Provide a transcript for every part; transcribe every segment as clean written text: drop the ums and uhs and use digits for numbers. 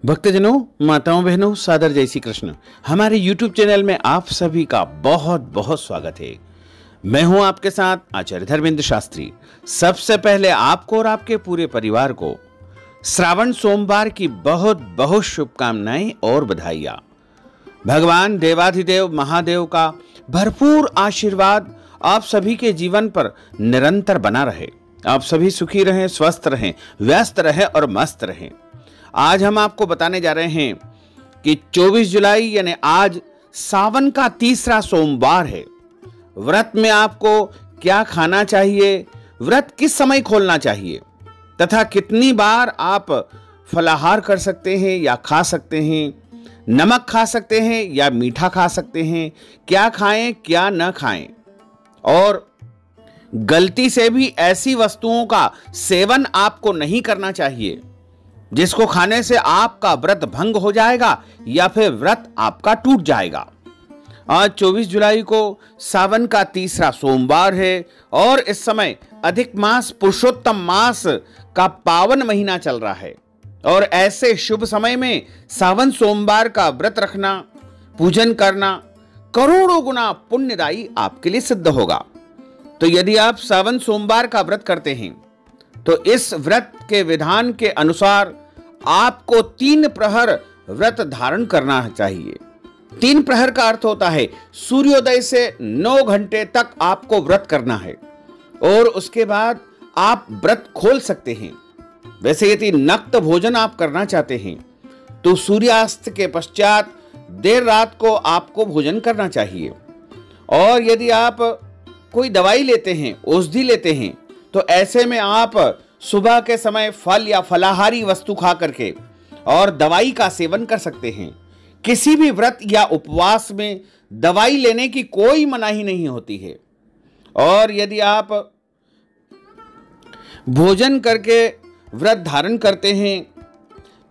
भक्तजनों, माताओं, बहनों, सादर जय श्री कृष्ण। हमारे YouTube चैनल में आप सभी का बहुत बहुत स्वागत है। मैं हूं आपके साथ आचार्य धर्मेंद्र शास्त्री। सबसे पहले आपको और आपके पूरे परिवार को श्रावण सोमवार की बहुत बहुत शुभकामनाएं और बधाइयां। भगवान देवाधिदेव महादेव का भरपूर आशीर्वाद आप सभी के जीवन पर निरंतर बना रहे। आप सभी सुखी रहें, स्वस्थ रहें, व्यस्त रहें और मस्त रहें। आज हम आपको बताने जा रहे हैं कि 24 जुलाई यानी आज सावन का तीसरा सोमवार है। व्रत में आपको क्या खाना चाहिए, व्रत किस समय खोलना चाहिए तथा कितनी बार आप फलाहार कर सकते हैं या खा सकते हैं, नमक खा सकते हैं या मीठा खा सकते हैं, क्या खाएं क्या न खाएं, और गलती से भी ऐसी वस्तुओं का सेवन आपको नहीं करना चाहिए जिसको खाने से आपका व्रत भंग हो जाएगा या फिर व्रत आपका टूट जाएगा। आज 24 जुलाई को सावन का तीसरा सोमवार है और इस समय अधिक मास पुरुषोत्तम मास का पावन महीना चल रहा है और ऐसे शुभ समय में सावन सोमवार का व्रत रखना, पूजन करना करोड़ों गुना पुण्यदायी आपके लिए सिद्ध होगा। तो यदि आप सावन सोमवार का व्रत करते हैं तो इस व्रत के विधान के अनुसार आपको 3 प्रहर व्रत धारण करना चाहिए। 3 प्रहर का अर्थ होता है सूर्योदय से 9 घंटे तक आपको व्रत करना है और उसके बाद आप व्रत खोल सकते हैं। वैसे यदि नक्त भोजन आप करना चाहते हैं तो सूर्यास्त के पश्चात देर रात को आपको भोजन करना चाहिए। और यदि आप कोई दवाई लेते हैं, औषधि लेते हैं, तो ऐसे में आप सुबह के समय फल या फलाहारी वस्तु खा करके और दवाई का सेवन कर सकते हैं। किसी भी व्रत या उपवास में दवाई लेने की कोई मनाही नहीं होती है। और यदि आप भोजन करके व्रत धारण करते हैं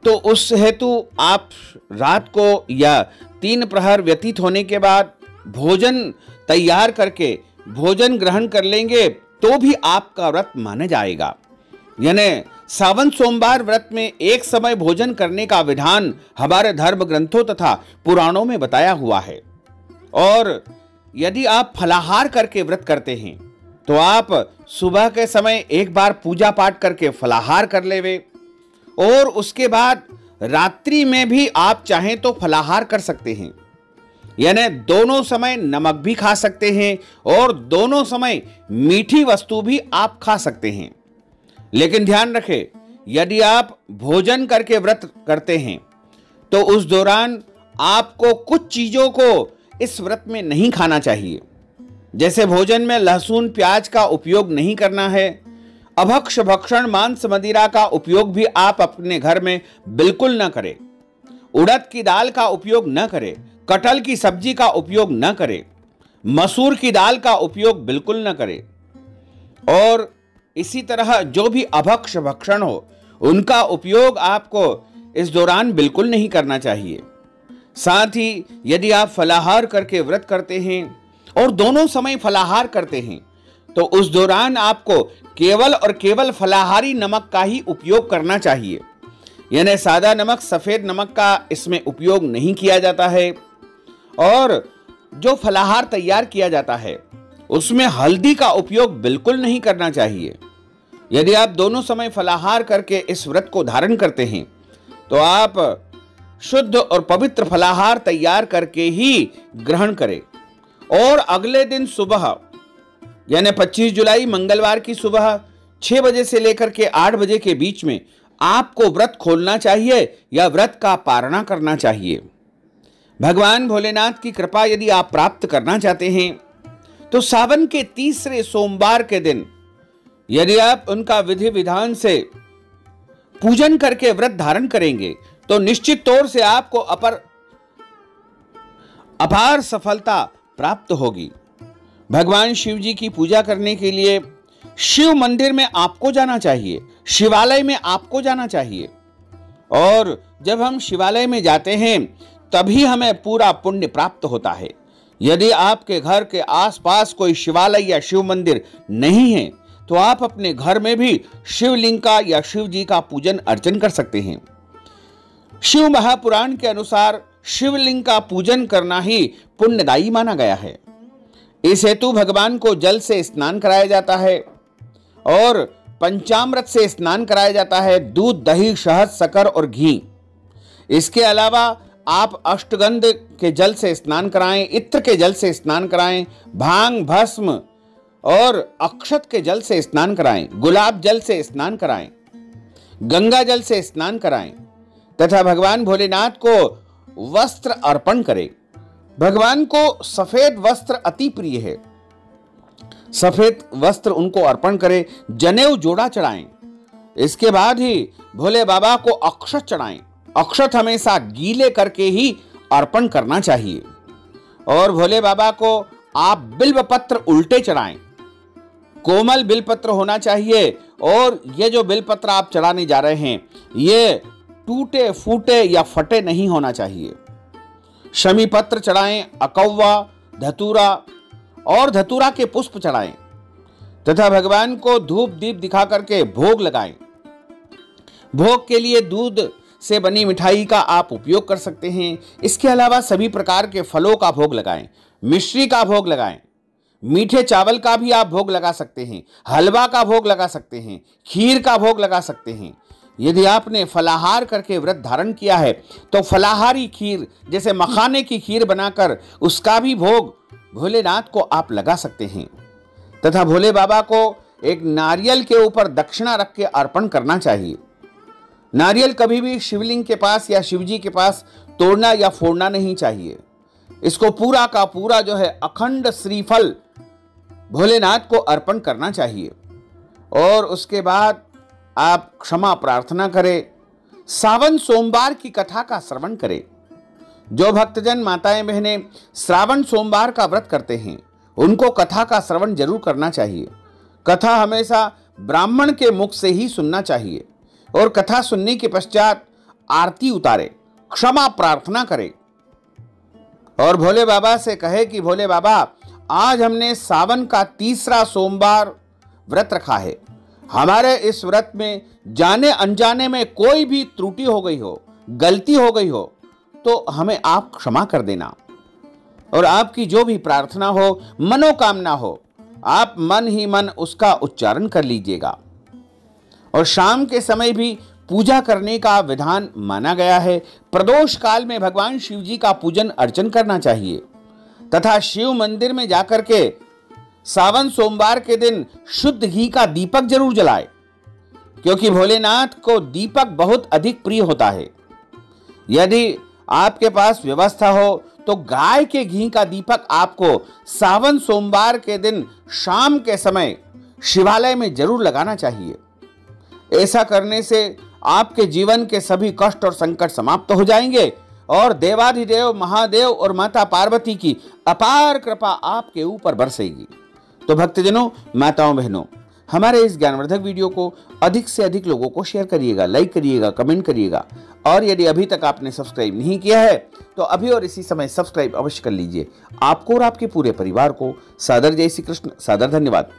तो उस हेतु आप रात को या 3 प्रहर व्यतीत होने के बाद भोजन तैयार करके भोजन ग्रहण कर लेंगे तो भी आपका व्रत माना जाएगा। यानी सावन सोमवार व्रत में एक समय भोजन करने का विधान हमारे धर्म ग्रंथों तथा पुराणों में बताया हुआ है। और यदि आप फलाहार करके व्रत करते हैं तो आप सुबह के समय एक बार पूजा पाठ करके फलाहार कर लेवे और उसके बाद रात्रि में भी आप चाहें तो फलाहार कर सकते हैं। यानी दोनों समय नमक भी खा सकते हैं और दोनों समय मीठी वस्तु भी आप खा सकते हैं। लेकिन ध्यान रखें, यदि आप भोजन करके व्रत करते हैं तो उस दौरान आपको कुछ चीजों को इस व्रत में नहीं खाना चाहिए। जैसे भोजन में लहसुन प्याज का उपयोग नहीं करना है, अभक्ष भक्षण मांस मदिरा का उपयोग भी आप अपने घर में बिल्कुल न करें, उड़द की दाल का उपयोग न करें, कटहल की सब्जी का उपयोग न करें, मसूर की दाल का उपयोग बिल्कुल न करें। और इसी तरह जो भी अभक्ष भक्षण हो उनका उपयोग आपको इस दौरान बिल्कुल नहीं करना चाहिए। साथ ही यदि आप फलाहार करके व्रत करते हैं और दोनों समय फलाहार करते हैं तो उस दौरान आपको केवल और केवल फलाहारी नमक का ही उपयोग करना चाहिए। यानी सादा नमक, सफेद नमक का इसमें उपयोग नहीं किया जाता है। और जो फलाहार तैयार किया जाता है उसमें हल्दी का उपयोग बिल्कुल नहीं करना चाहिए। यदि आप दोनों समय फलाहार करके इस व्रत को धारण करते हैं तो आप शुद्ध और पवित्र फलाहार तैयार करके ही ग्रहण करें। और अगले दिन सुबह यानी 25 जुलाई मंगलवार की सुबह 6 बजे से लेकर के 8 बजे के बीच में आपको व्रत खोलना चाहिए या व्रत का पारणा करना चाहिए। भगवान भोलेनाथ की कृपा यदि आप प्राप्त करना चाहते हैं तो सावन के तीसरे सोमवार के दिन यदि आप उनका विधि विधान से पूजन करके व्रत धारण करेंगे तो निश्चित तौर से आपको अपार सफलता प्राप्त होगी। भगवान शिव जी की पूजा करने के लिए शिव मंदिर में आपको जाना चाहिए, शिवालय में आपको जाना चाहिए। और जब हम शिवालय में जाते हैं तभी हमें पूरा पुण्य प्राप्त होता है। यदि आपके घर के आसपास कोई शिवालय या शिव मंदिर नहीं है तो आप अपने घर में भी शिवलिंग का या शिव जी का पूजन अर्चन कर सकते हैं। शिव महापुराण के अनुसार शिवलिंग का पूजन करना ही पुण्यदायी माना गया है। इस हेतु भगवान को जल से स्नान कराया जाता है और पंचामृत से स्नान कराया जाता है, दूध, दही, शहद, शक्कर और घी। इसके अलावा आप अष्टगंध के जल से स्नान कराएं, इत्र के जल से स्नान कराएं, भांग, भस्म और अक्षत के जल से स्नान कराएं, गुलाब जल से स्नान कराएं, गंगा जल से स्नान कराएं तथा भगवान भोलेनाथ को वस्त्र अर्पण करें। भगवान को सफेद वस्त्र अति प्रिय है। सफेद वस्त्र उनको अर्पण करें, जनेऊ जोड़ा चढ़ाएं। इसके बाद ही भोले बाबा को अक्षत चढ़ाएं। अक्षत हमेशा गीले करके ही अर्पण करना चाहिए। और भोले बाबा को आप बिल्वपत्र उल्टे चढ़ाएं। कोमल बिलपत्र होना चाहिए और ये जो बिलपत्र आप चढ़ाने जा रहे हैं ये टूटे फूटे या फटे नहीं होना चाहिए। शमी पत्र चढ़ाएं, अकौवा, धतूरा और धतूरा के पुष्प चढ़ाएं तथा भगवान को धूप दीप दिखा करके भोग लगाएं। भोग के लिए दूध से बनी मिठाई का आप उपयोग कर सकते हैं। इसके अलावा सभी प्रकार के फलों का भोग लगाएं, मिश्री का भोग लगाएं, मीठे चावल का भी आप भोग लगा सकते हैं, हलवा का भोग लगा सकते हैं, खीर का भोग लगा सकते हैं। यदि आपने फलाहार करके व्रत धारण किया है तो फलाहारी खीर जैसे मखाने की खीर बनाकर उसका भी भोग भोलेनाथ को आप लगा सकते हैं तथा भोले बाबा को एक नारियल के ऊपर दक्षिणा रख के अर्पण करना चाहिए। नारियल कभी भी शिवलिंग के पास या शिवजी के पास तोड़ना या फोड़ना नहीं चाहिए। इसको पूरा का पूरा जो है अखंड श्रीफल भोलेनाथ को अर्पण करना चाहिए। और उसके बाद आप क्षमा प्रार्थना करें। सावन सोमवार की कथा का श्रवण करें। जो भक्तजन माताएं बहनें श्रावण सोमवार का व्रत करते हैं उनको कथा का श्रवण जरूर करना चाहिए। कथा हमेशा ब्राह्मण के मुख से ही सुनना चाहिए और कथा सुनने के पश्चात आरती उतारे, क्षमा प्रार्थना करें और भोले बाबा से कहे कि भोले बाबा आज हमने सावन का तीसरा सोमवार व्रत रखा है। हमारे इस व्रत में जाने अनजाने में कोई भी त्रुटि हो गई हो, गलती हो गई हो तो हमें आप क्षमा कर देना। और आपकी जो भी प्रार्थना हो, मनोकामना हो, आप मन ही मन उसका उच्चारण कर लीजिएगा। और शाम के समय भी पूजा करने का विधान माना गया है। प्रदोष काल में भगवान शिव जी का पूजन अर्चन करना चाहिए तथा शिव मंदिर में जाकर के सावन सोमवार के दिन शुद्ध घी का दीपक जरूर जलाए, क्योंकि भोलेनाथ को दीपक बहुत अधिक प्रिय होता है। यदि आपके पास व्यवस्था हो तो गाय के घी का दीपक आपको सावन सोमवार के दिन शाम के समय शिवालय में जरूर लगाना चाहिए। ऐसा करने से आपके जीवन के सभी कष्ट और संकट समाप्त हो जाएंगे और देवाधिदेव महादेव और माता पार्वती की अपार कृपा आपके ऊपर बरसेगी। तो भक्तजनों, माताओं, बहनों, हमारे इस ज्ञानवर्धक वीडियो को अधिक से अधिक लोगों को शेयर करिएगा, लाइक करिएगा, कमेंट करिएगा और यदि अभी तक आपने सब्सक्राइब नहीं किया है तो अभी और इसी समय सब्सक्राइब अवश्य कर लीजिए। आपको और आपके पूरे परिवार को सादर जय श्री कृष्ण, सादर धन्यवाद।